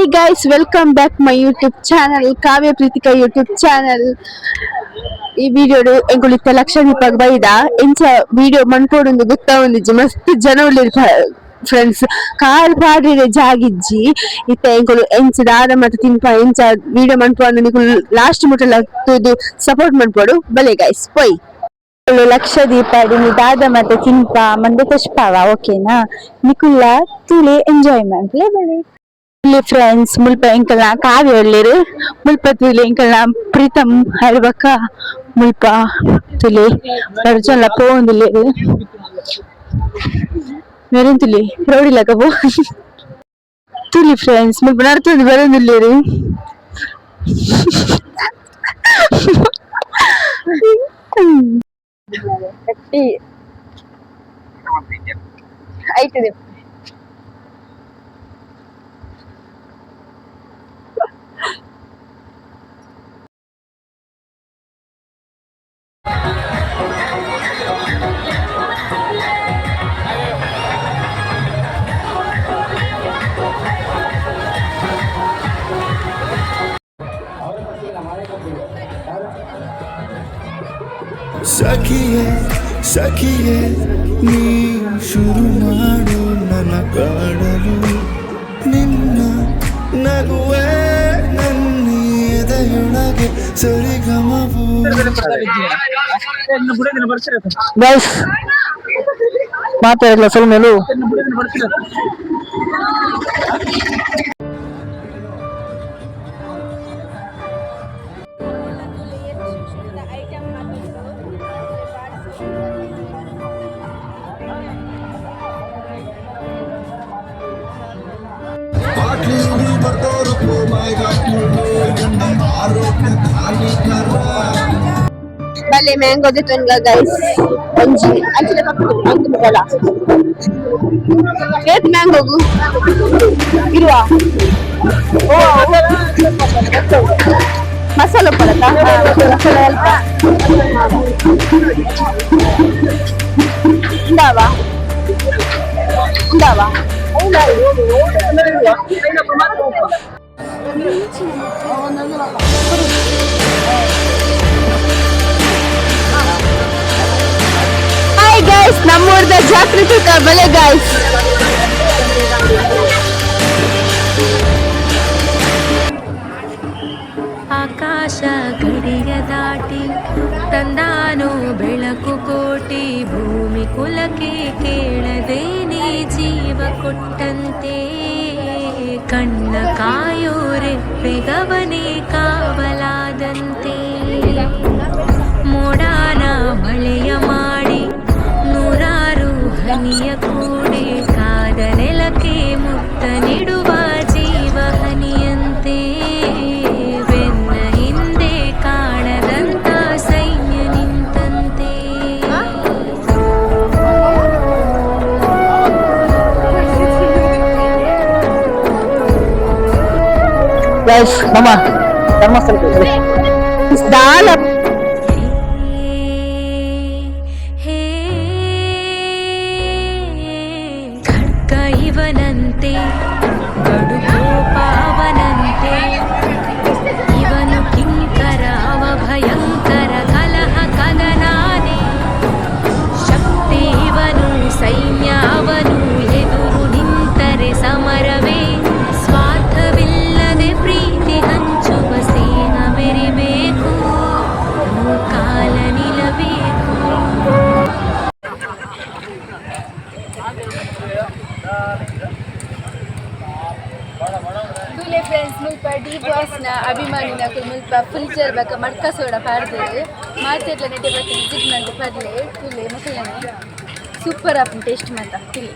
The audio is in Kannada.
Hey guys, welcome back my YouTube channel, Kavya Pritika YouTube channel. ಈ ವಿಡಿಯೋ ಎಂಗುಳಿತ ಲಕ್ಷ ದೀಪಕ್ ಬೈದ ಎಂಚ ವಿಡಿಯೋ ಮನ್ಪೋಡು ಗೊತ್ತಾ ಒಂದಿಜ್ಜಿ ಮಸ್ತ್ ಜನ ಉಳ್ಳಿರ್ತಾರೆ ಫ್ರೆಂಡ್ಸ್ ಕಾರ್ ಪಾಡಿರೆ ಜಾಗಿಜ್ಜಿ ಇತ್ತ ಎಂಕುಲು ಎಂಚ ದಾದ ಮತ್ತೆ ತಿನ್ಪ ಎಂಚ ವಿಡಿಯೋ ಮನ್ಪೋಡು ನಿಕುಲು ಲಾಸ್ಟ್ ಮುಟ್ಟಲ ತೂದು ಸಪೋರ್ಟ್ ಮನ್ಪೋಡು ಬಲೆ ಗೈಸ್ ಪೊಯ್ ಲಕ್ಷ ದೀಪ ದಾದ ಮತ್ತೆ ತಿನ್ಪ ಮಂದೆ ಪುಷ್ಪವ ಓಕೆನಾ ನಿಕುಲ್ಲ ತುಳಿ ಎಂಜಾಯ್ಮೆಂಟ್ ಬಲೆ ಫ್ರೆಂಡ್ಸ್ ಮುಲ್ಪ ಎಂಕಲ್ನ ಕಾವ್ಯ ಒಳ್ಳೆರು ಮುಲ್ಪ ತುಲಿ ಎಂಕಲ್ನ ಪ್ರೀತಮ್ ಹರಿಬಕ್ಕ ಮುಲ್ಪ ತುಲಿ ಅರ್ಜುನ ಪೋಂದಿಲ್ಲೇರು ಮೆರಿನ್ ತುಲಿ ರೋಡಿಲಕ ಪೋ ತುಲಿ ಫ್ರೆಂಡ್ಸ್ ಮುಲ್ಪ ನಡ್ತಂದು ಬರೋದಿಲ್ಲೇರು ಆಯ್ತದೆ ಸಖಿಯೇ ಸಖಿಯೇ ನೀ ಶುರು ಮಾಡು ನನ್ನ ಕಾಡಲು ನಿನ್ನ ನಗುವೆ ನನ್ನ ಎದೆಯೊಳಗೆ ಸರಿಗಮವು ಮಾತಾಡಲ್ಲ ಸ್ವಲ್ಪ ಮೇಲೂ ಬಲೆ ಮ್ಯಾಂಗೋ ದಿತ್ತುಂಗ ಗೈಸ್ ಒಂಜಿ ಅಂಚಿನ ಪಪ್ಪು ಅಂತು ಮುಗಲ ಏತ್ ಮ್ಯಾಂಗೋಗು ಇಲ್ವಾ ಓ ಮಸಾಲ ಪಡತಾ ಮಸಾಲ ಅಲ್ಪ ಇಂದಾವಾ ಇಂದಾವಾ ಹಾಯ್ ಗೈಸ್ ನಮ್ಮೂರ್ದ ಜಾತ್ರೆ ತೂಕ ಬಲೆ ಗೈಸ್ ಆಕಾಶ ಗಡಿಯ ದಾಟಿ ತಂದಾನೋ ಬೆಳಕು ಕೋಟಿ ಭೂಮಿ ಕುಲಕ್ಕೆ ಕೇಳದೇನೆ ಜೀವ ಕೊಟ್ಟಂತೆ ಕಣ್ಣ ಕಾಯೋರೆ ಬೆಗವನೆ ಕಾವಲಾದಂತೆ ಮೋಡಾನ ಮಳೆಯ ಮಾಡಿ ನೂರಾರು ಹನಿಯ ಕೂಡೆ ಕಾದ ನೆಲಕ್ಕೆ ಮುತ್ತ ನೀಡುವ ಜೀವ ಹನಿಯಂತೆ ಬೆನ್ನ ಹಿಂದೆ ಕಾಣದಂತ ಸೈನ್ಯ ನಿಂತಂತೆ ನಮ್ಮ ಧರ್ಮಸ್ಥಳ ದಾಲ ಖಡ್ಗ ಇವನಂತೆ ಕಡುಗೋ ಪಾವನಂತೆ ಇವನು ಕಿಂಕರ ಅವ ಭಯಂಕರ ಕಲಹ ಕದನಾನೆ ಶಕ್ತಿ ಇವನು ಸೈನ್ಯ ಅವನು ಎದುರು ನಿಂತರೆ ಸಮರವೇ ಸ್ವಾರ್ಥವಿಲ್ಲದೆ ಪ್ರೀತಿ ಹಂಚುವ ಸ್ನೇಹ ಮೆರಿಬೇಕು ಕಾಲ ನಿಲ್ಲಬೇಕು ತುಲೆ ಫ್ರೆಂಡ್ಸ್ ಮುಲ್ಪ ಡಿ ಬಾಸ್ನ ಅಭಿಮಾನಿ నాకు ಮುಲ್ಪ ಫುಲ್ಚರ್ ಬಕ ಮಡ್ಕ ಸೋಡ ಪಾಡ್ದೇರು ಮಾತೆಟ್ಲ ನೆಟ್ಟೆ ಬಕ್ಕೆ ವಿಸಿಟ್ ಮಾಡಿ ಪರ್ಲೆ ತುಲೆ ಮಕ್ಕಳನೆ ಸೂಪರ್ ಆಪ್ ಟೇಸ್ಟ್ ಮಾತ ತುಲೆ